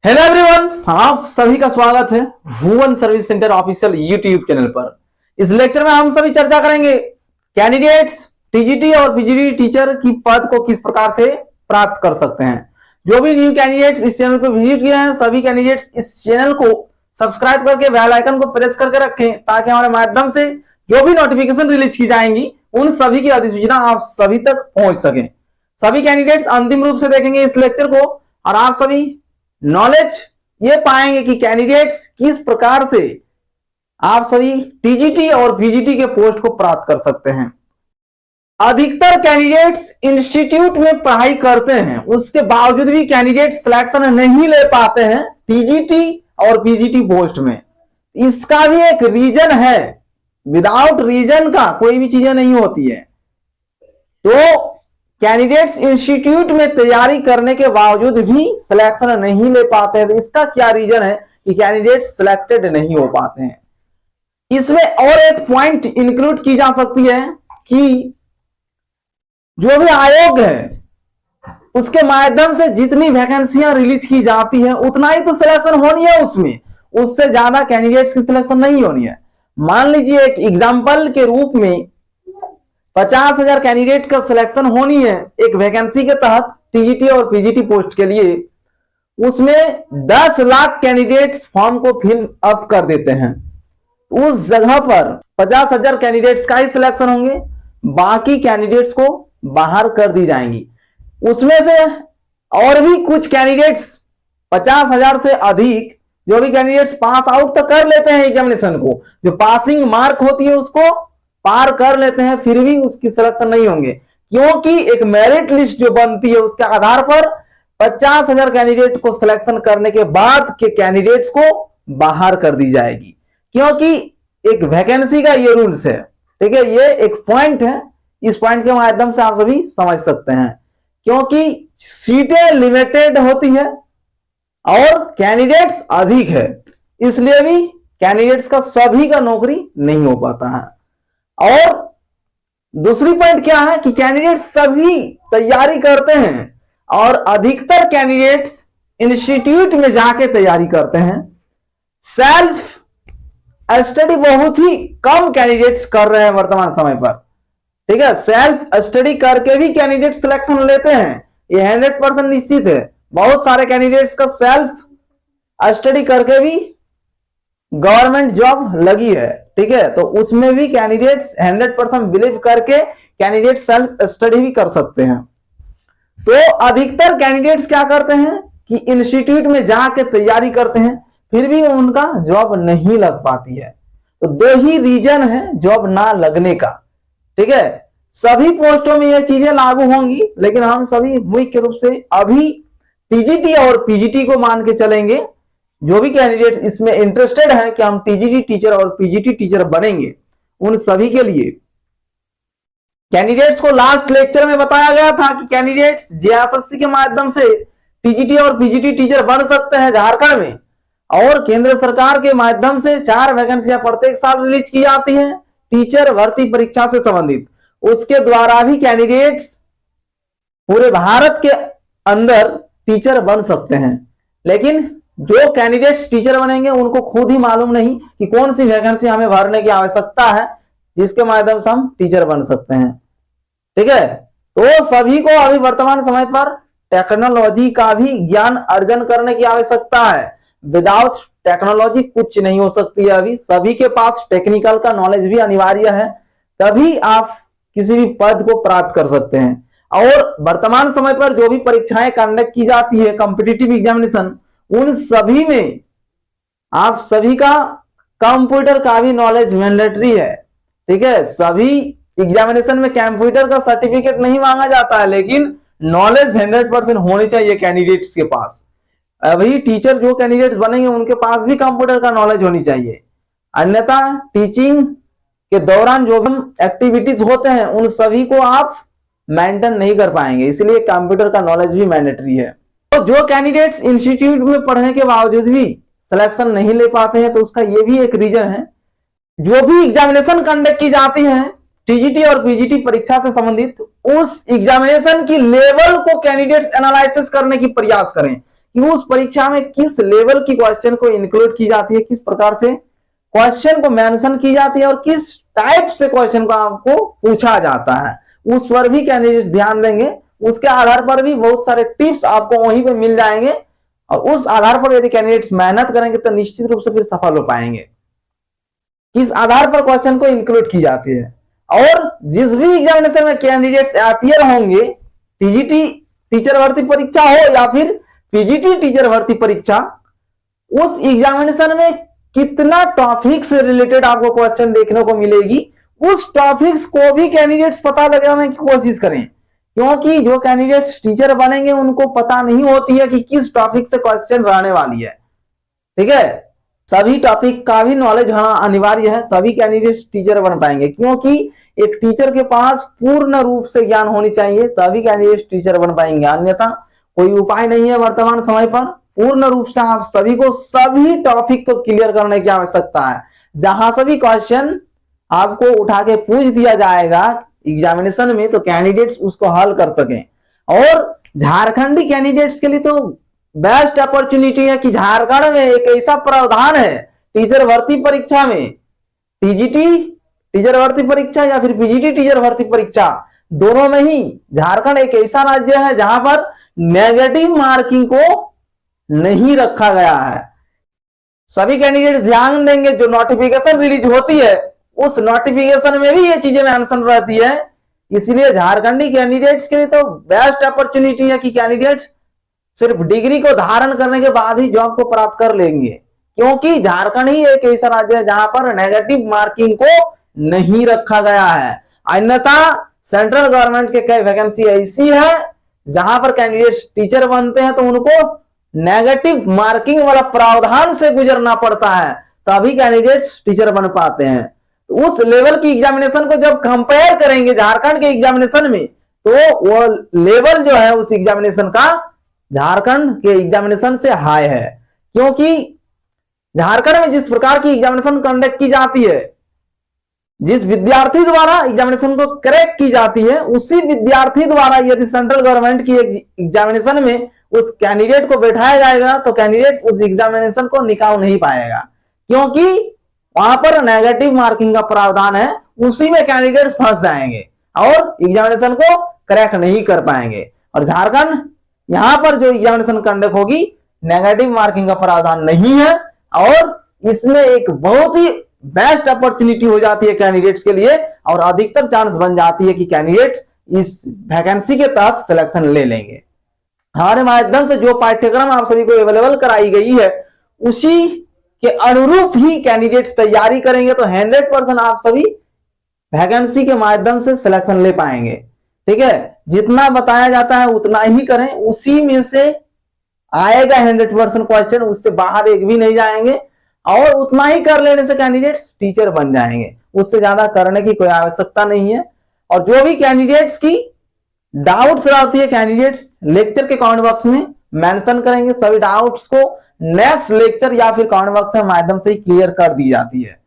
Hello everyone, आप सभी का स्वागत है Bhuvan service centre official YouTube channel पर। इस लेक्चर में हम सभी चर्चा करेंगे कैंडिडेट्स टीजीटी और पीजीटी टीचर की पद को किस प्रकार से प्राप्त कर सकते हैं। जो भी न्यू कैंडिडेट्स इस चैनल पर विजिट किए हैं, सभी कैंडिडेट्स इस चैनल को सब्सक्राइब करके बेल आइकन को प्रेस करके रखें ताकि हमारे माध्यम से जो भी नोटिफिकेशन रिलीज की जाएंगी उन सभी की अधिसूचना आप सभी तक पहुंच सके। सभी कैंडिडेट्स अंतिम रूप से देखेंगे इस लेक्चर को और आप सभी नॉलेज ये पाएंगे कि कैंडिडेट्स किस प्रकार से आप सभी टीजीटी और पीजीटी के पोस्ट को प्राप्त कर सकते हैं। अधिकतर कैंडिडेट्स इंस्टीट्यूट में पढ़ाई करते हैं, उसके बावजूद भी कैंडिडेट सिलेक्शन नहीं ले पाते हैं टीजीटी और पीजीटी पोस्ट में। इसका भी एक रीजन है, विदाउट रीजन का कोई भी चीजें नहीं होती है। तो कैंडिडेट्स इंस्टीट्यूट में तैयारी करने के बावजूद भी सिलेक्शन नहीं ले पाते हैं। तो इसका क्या रीजन है कि कैंडिडेट सिलेक्टेड नहीं हो पाते हैं। इसमें और एक पॉइंट इंक्लूड की जा सकती है कि जो भी आयोग है उसके माध्यम से जितनी वैकेंसियां रिलीज की जाती है उतना ही तो सिलेक्शन होनी है, उसमें उससे ज्यादा कैंडिडेट्स की सिलेक्शन नहीं होनी है। मान लीजिए एक एग्जाम्पल के रूप में 50,000 कैंडिडेट का सिलेक्शन होनी है एक वैकेंसी के तहत टीजीटी और पीजीटी पोस्ट के लिए, उसमें 10 लाख कैंडिडेट्स फॉर्म को फिल अप कर देते हैं। उस जगह पर 50,000 कैंडिडेट्स का ही सिलेक्शन होंगे, बाकी कैंडिडेट्स को बाहर कर दी जाएंगी। उसमें से और भी कुछ कैंडिडेट्स 50,000 से अधिक जो भी कैंडिडेट्स पास आउट तो कर लेते हैं एग्जामिनेशन को, जो पासिंग मार्क होती है उसको पार कर लेते हैं, फिर भी उसकी सिलेक्शन नहीं होंगे क्योंकि एक मेरिट लिस्ट जो बनती है उसके आधार पर 50,000 कैंडिडेट को सिलेक्शन करने के बाद के कैंडिडेट्स को बाहर कर दी जाएगी, क्योंकि एक वैकेंसी का ये रूल्स है। ठीक है, ये एक पॉइंट है, इस पॉइंट के माध्यम से आप सभी समझ सकते हैं। क्योंकि सीटें लिमिटेड होती है और कैंडिडेट्स अधिक है, इसलिए भी कैंडिडेट्स का सभी का नौकरी नहीं हो पाता है। और दूसरी पॉइंट क्या है कि कैंडिडेट्स सभी तैयारी करते हैं और अधिकतर कैंडिडेट्स इंस्टीट्यूट में जाके तैयारी करते हैं। सेल्फ स्टडी बहुत ही कम कैंडिडेट्स कर रहे हैं वर्तमान समय पर। ठीक है, सेल्फ स्टडी करके भी कैंडिडेट सिलेक्शन लेते हैं, ये 100% निश्चित है। बहुत सारे कैंडिडेट्स का सेल्फ स्टडी करके भी गवर्नमेंट जॉब लगी है। ठीक है, तो उसमें भी कैंडिडेट्स 100% बिलीव करके कैंडिडेट सेल्फ स्टडी भी कर सकते हैं। तो अधिकतर कैंडिडेट्स क्या करते हैं कि इंस्टीट्यूट में जाके तैयारी करते हैं, फिर भी उनका जॉब नहीं लग पाती है। तो दो ही रीजन है जॉब ना लगने का। ठीक है, सभी पोस्टों में ये चीजें लागू होंगी, लेकिन हम सभी मुख्य रूप से अभी टीजीटी और पीजीटी को मान के चलेंगे। जो भी कैंडिडेट इसमें इंटरेस्टेड है कि हम टीजीटी टीचर और पीजीटी टीचर बनेंगे, उन सभी के लिए कैंडिडेट्स को लास्ट लेक्चर में बताया गया था कि कैंडिडेट्स जेएसएससी के माध्यम से टीजीटी और पीजीटी टीचर बन सकते हैं झारखंड में, और केंद्र सरकार के माध्यम से 4 वैकेंसियां प्रत्येक साल रिलीज की जाती है टीचर भर्ती परीक्षा से संबंधित। उसके द्वारा भी कैंडिडेट्स पूरे भारत के अंदर टीचर बन सकते हैं, लेकिन जो कैंडिडेट्स टीचर बनेंगे उनको खुद ही मालूम नहीं कि कौन सी वैकेंसी हमें भरने की आवश्यकता है जिसके माध्यम से हम टीचर बन सकते हैं। ठीक है, तो सभी को अभी वर्तमान समय पर टेक्नोलॉजी का भी ज्ञान अर्जन करने की आवश्यकता है। विदाउट टेक्नोलॉजी कुछ नहीं हो सकती है। अभी सभी के पास टेक्निकल का नॉलेज भी अनिवार्य है, तभी आप किसी भी पद को प्राप्त कर सकते हैं। और वर्तमान समय पर जो भी परीक्षाएं कंडक्ट की जाती है कॉम्पिटिटिव एग्जामिनेशन, उन सभी में आप सभी का कंप्यूटर का भी नॉलेज मैंडेटरी है। ठीक है, सभी एग्जामिनेशन में कंप्यूटर का सर्टिफिकेट नहीं मांगा जाता है, लेकिन नॉलेज 100% होनी चाहिए कैंडिडेट्स के पास। अभी टीचर जो कैंडिडेट्स बनेंगे उनके पास भी कंप्यूटर का नॉलेज होनी चाहिए, अन्यथा टीचिंग के दौरान जो भी एक्टिविटीज होते हैं उन सभी को आप मेंटेन नहीं कर पाएंगे, इसलिए कंप्यूटर का नॉलेज भी मैंडेटरी है। तो जो कैंडिडेट्स इंस्टीट्यूट में पढ़ने के बावजूद भी सिलेक्शन नहीं ले पाते हैं, तो उसका ये भी एक रीजन है। जो भी एग्जामिनेशन कंडक्ट की जाती है टीजीटी और पीजीटी परीक्षा से संबंधित, उस एग्जामिनेशन की लेवल को कैंडिडेट्स एनालिसिस करने की प्रयास करें कि उस परीक्षा में किस लेवल की क्वेश्चन को इंक्लूड की जाती है, किस प्रकार से क्वेश्चन को मेंशन की जाती है और किस टाइप से क्वेश्चन को आपको पूछा जाता है, उस पर भी कैंडिडेट ध्यान देंगे। उसके आधार पर भी बहुत सारे टिप्स आपको वहीं पे मिल जाएंगे और उस आधार पर यदि कैंडिडेट्स मेहनत करेंगे तो निश्चित रूप से फिर सफल हो पाएंगे। किस आधार पर क्वेश्चन को इंक्लूड की जाती है और जिस भी एग्जामिनेशन में कैंडिडेट्स अपीयर होंगे, टीजीटी टीचर भर्ती परीक्षा हो या फिर पीजीटी टीचर भर्ती परीक्षा, उस एग्जामिनेशन में कितना टॉपिक से रिलेटेड आपको क्वेश्चन देखने को मिलेगी, उस टॉपिक्स को भी कैंडिडेट्स पता लगाने की कोशिश करें, क्योंकि जो कैंडिडेट्स टीचर बनेंगे उनको पता नहीं होती है कि किस टॉपिक से क्वेश्चन रहने वाली है। ठीक है, सभी टॉपिक का भी नॉलेज होना अनिवार्य है, तभी कैंडिडेट टीचर बन पाएंगे, क्योंकि एक टीचर के पास पूर्ण रूप से ज्ञान होनी चाहिए, तभी कैंडिडेट टीचर बन पाएंगे, अन्यथा कोई उपाय नहीं है। वर्तमान समय पर पूर्ण रूप से आप सभी को सभी टॉपिक को क्लियर करने की आवश्यकता है। जहां सभी क्वेश्चन आपको उठा के पूछ दिया जाएगा एग्जामिनेशन में, तो कैंडिडेट्स उसको हल कर सकें। और झारखंडी कैंडिडेट्स के लिए तो बेस्ट अपॉर्चुनिटी है कि झारखंड में एक ऐसा प्रावधान है टीचर भर्ती परीक्षा में, टीजीटी टीचर भर्ती परीक्षा या फिर पीजीटी टीचर भर्ती परीक्षा, दोनों में ही झारखंड एक ऐसा राज्य है जहां पर नेगेटिव मार्किंग को नहीं रखा गया है। सभी कैंडिडेट ध्यान देंगे, जो नोटिफिकेशन रिलीज होती है उस नोटिफिकेशन में भी ये चीजें मेंशन रहती है, इसलिए झारखंडी कैंडिडेट्स के लिए तो बेस्ट अपॉर्चुनिटी है कि कैंडिडेट्स सिर्फ डिग्री को धारण करने के बाद ही जॉब को प्राप्त कर लेंगे, क्योंकि झारखंड ही एक ऐसा राज्य है जहां पर नेगेटिव मार्किंग को नहीं रखा गया है। अन्यथा सेंट्रल गवर्नमेंट के कई वैकेंसी ऐसी है जहां पर कैंडिडेट्स टीचर बनते हैं तो उनको नेगेटिव मार्किंग वाला प्रावधान से गुजरना पड़ता है, तभी कैंडिडेट्स टीचर बन पाते हैं। तो उस लेवल की एग्जामिनेशन को जब कंपेयर करेंगे झारखंड के एग्जामिनेशन में, तो वो लेवल जो है उस एग्जामिनेशन का झारखंड के एग्जामिनेशन से हाई है, क्योंकि झारखंड में जिस प्रकार की एग्जामिनेशन कंडक्ट की जाती है, जिस विद्यार्थी द्वारा एग्जामिनेशन को क्रैक की जाती है, उसी विद्यार्थी द्वारा यदि सेंट्रल गवर्नमेंट की एग्जामिनेशन में उस कैंडिडेट को बैठाया जाएगा तो कैंडिडेट उस एग्जामिनेशन को निकाल नहीं पाएगा, क्योंकि वहां पर नेगेटिव मार्किंग का प्रावधान है, उसी में कैंडिडेट फंस जाएंगे और एग्जामिनेशन को क्रैक नहीं कर पाएंगे। और झारखंड यहां पर जो एग्जामिनेशन कंडक्ट होगी नेगेटिव मार्किंग का प्रावधान नहीं है और इसमें एक बहुत ही बेस्ट अपॉर्चुनिटी हो जाती है कैंडिडेट्स के लिए और अधिकतर चांस बन जाती है कि कैंडिडेट्स इस वैकेंसी के तहत सिलेक्शन ले लेंगे। हमारे माध्यम से जो पाठ्यक्रम आप सभी को अवेलेबल कराई गई है उसी के अनुरूप ही कैंडिडेट्स तैयारी करेंगे तो 100% आप सभी वैकेंसी के माध्यम से सिलेक्शन ले पाएंगे। ठीक है, जितना बताया जाता है उतना ही करें, उसी में से आएगा 100% क्वेश्चन, उससे बाहर एक भी नहीं जाएंगे और उतना ही कर लेने से कैंडिडेट्स टीचर बन जाएंगे, उससे ज्यादा करने की कोई आवश्यकता नहीं है। और जो भी कैंडिडेट्स की डाउट्स रहती है कैंडिडेट्स लेक्चर के कमेंट बॉक्स में मेंशन करेंगे, सभी डाउट्स को नेक्स्ट लेक्चर या फिर कमेंट बॉक्स के माध्यम से क्लियर कर दी जाती है।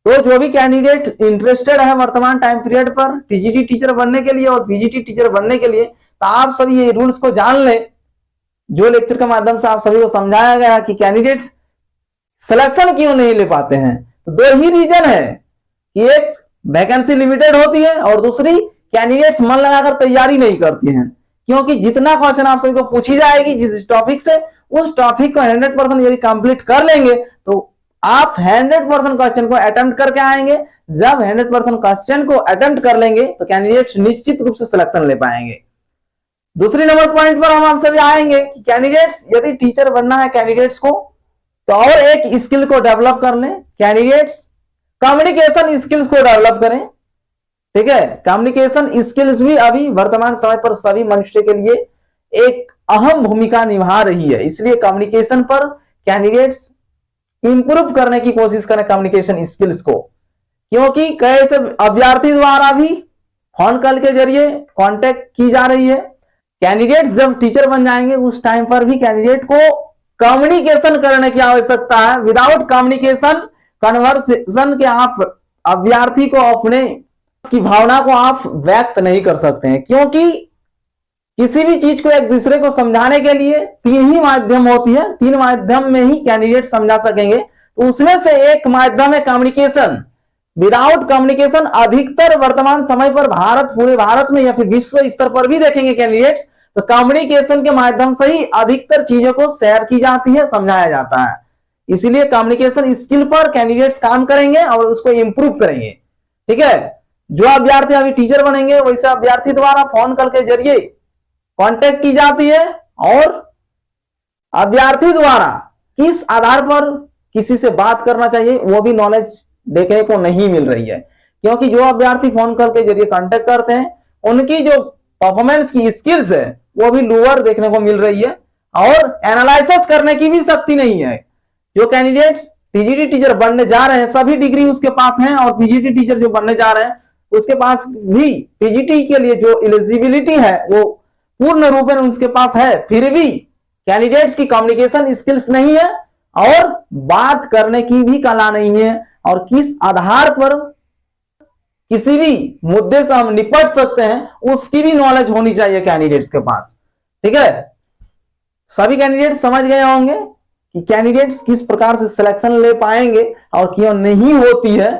तो जो भी कैंडिडेट इंटरेस्टेड है वर्तमान टाइम पीरियड पर टीजीटी टीचर बनने के लिए और पीजीटी टीचर बनने के लिए, तो आप सभी ये रूल्स को जान लें जो लेक्चर के माध्यम से आप सभी को समझाया गया कि कैंडिडेट्स सिलेक्शन क्यों नहीं ले पाते हैं। तो दो ही रीजन है कि एक वैकेंसी लिमिटेड होती है और दूसरी कैंडिडेट्स मन लगाकर तैयारी नहीं करती हैं, क्योंकि जितना क्वेश्चन आप सभी को पूछी जाएगी जिस टॉपिक से, उस टॉपिक को 100% यदि कंप्लीट कर लेंगे तो आप 100% क्वेश्चन को अटेम्प्ट करके आएंगे। जब 100% क्वेश्चन को अटेम्प्ट कर लेंगे तो कैंडिडेट्स निश्चित रूप से सिलेक्शन ले पाएंगे। दूसरी नंबर पॉइंट पर हम आप सभी आएंगे कि कैंडिडेट्स यदि टीचर बनना है कैंडिडेट्स को तो और एक स्किल को डेवलप कर लें, कैंडिडेट्स कम्युनिकेशन स्किल्स को डेवलप करें। ठीक है, कम्युनिकेशन स्किल्स भी अभी वर्तमान समय पर सभी मनुष्य के लिए एक अहम भूमिका निभा रही है, इसलिए कम्युनिकेशन पर कैंडिडेट्स इंप्रूव करने की कोशिश करें कम्युनिकेशन स्किल्स को, क्योंकि कई से अभ्यर्थी द्वारा भी फोन कॉल के जरिए कांटेक्ट की जा रही है। कैंडिडेट्स जब टीचर बन जाएंगे उस टाइम पर भी कैंडिडेट को कम्युनिकेशन करने की आवश्यकता है। विदाउट कम्युनिकेशन कन्वर्सेशन के आप अभ्यर्थी को अपने की भावना को आप व्यक्त नहीं कर सकते हैं, क्योंकि किसी भी चीज को एक दूसरे को समझाने के लिए 3 ही माध्यम होती है, 3 माध्यम में ही कैंडिडेट समझा सकेंगे। तो उसमें से एक माध्यम है कम्युनिकेशन। विदाउट कम्युनिकेशन अधिकतर वर्तमान समय पर पूरे भारत में या फिर विश्व स्तर पर भी देखेंगे कैंडिडेट्स, तो कम्युनिकेशन के माध्यम से ही अधिकतर चीजों को शेयर की जाती है, समझाया जाता है। इसीलिए कम्युनिकेशन स्किल पर कैंडिडेट्स काम करेंगे और उसको इंप्रूव करेंगे। ठीक है, जो अभ्यर्थी अभी टीचर बनेंगे वैसे अभ्यर्थी द्वारा फोन कॉल के जरिए कांटेक्ट की जाती है और अभ्यर्थी द्वारा किस आधार पर किसी से बात करना चाहिए वो भी नॉलेज देखने को नहीं मिल रही है, क्योंकि जो अभ्यर्थी फोन कॉल के जरिए कांटेक्ट करते हैं उनकी जो परफॉर्मेंस की स्किल्स है वो भी लोअर देखने को मिल रही है और एनालिसिस करने की भी शक्ति नहीं है। जो कैंडिडेट्स टीजीटी टीचर बनने जा रहे हैं सभी डिग्री उसके पास है और पीजीटी टीचर जो बनने जा रहे हैं उसके पास भी पीजीटी के लिए जो एलिजिबिलिटी है वो पूर्ण रूप में उसके पास है, फिर भी कैंडिडेट्स की कम्युनिकेशन स्किल्स नहीं है और बात करने की भी कला नहीं है और किस आधार पर किसी भी मुद्दे से हम निपट सकते हैं उसकी भी नॉलेज होनी चाहिए कैंडिडेट्स के पास। ठीक है, सभी कैंडिडेट्स समझ गए होंगे कि कैंडिडेट्स किस प्रकार से सिलेक्शन ले पाएंगे और क्यों नहीं होती है।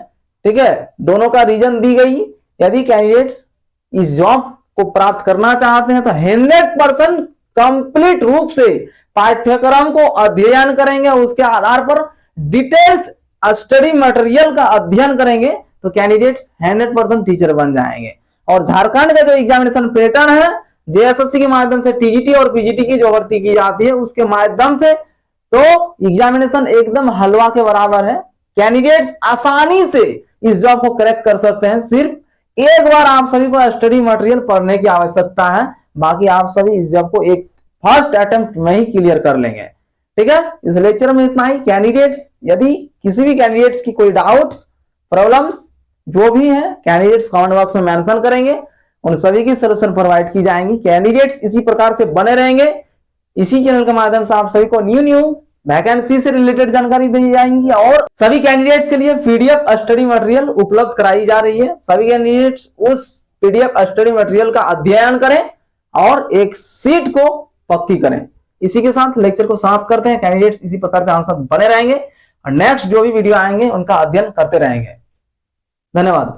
ठीक है, दोनों का रीजन दी गई। यदि कैंडिडेट्स इस जॉब को प्राप्त करना चाहते हैं तो 100% कंप्लीट रूप से पाठ्यक्रम को अध्ययन करेंगे, उसके आधार पर डिटेल्स स्टडी मटेरियल का अध्ययन करेंगे तो कैंडिडेट्स 100% टीचर बन जाएंगे। और झारखंड का जो एग्जामिनेशन पैटर्न है जेएसएससी के माध्यम से टीजीटी और पीजीटी की जो भर्ती की जाती है उसके माध्यम से तो एग्जामिनेशन एकदम हलवा के बराबर है। कैंडिडेट्स आसानी से इस जॉब को क्रैक कर सकते हैं। सिर्फ एक बार आप सभी को स्टडी मटेरियल पढ़ने की आवश्यकता है, बाकी आप सभी इस जॉब को एक फर्स्ट अटेम्प्ट में ही क्लियर कर लेंगे। ठीक है, इस लेक्चर में इतना ही। कैंडिडेट्स यदि किसी भी कैंडिडेट्स की कोई डाउट्स प्रॉब्लम्स जो भी है कैंडिडेट्स कमेंट बॉक्स में मेंशन करेंगे, उन सभी की सलूशन प्रोवाइड की जाएंगी। कैंडिडेट्स इसी प्रकार से बने रहेंगे, इसी चैनल के माध्यम से आप सभी को न्यू वैकेंसी से रिलेटेड जानकारी दी जाएंगी और सभी कैंडिडेट्स के लिए पीडीएफ स्टडी मटेरियल उपलब्ध कराई जा रही है। सभी कैंडिडेट्स उस पीडीएफ स्टडी मटेरियल का अध्ययन करें और एक सीट को पक्की करें। इसी के साथ लेक्चर को समाप्त करते हैं। कैंडिडेट्स इसी प्रकार से आंसर बने रहेंगे और नेक्स्ट जो भी वीडियो आएंगे उनका अध्ययन करते रहेंगे। धन्यवाद।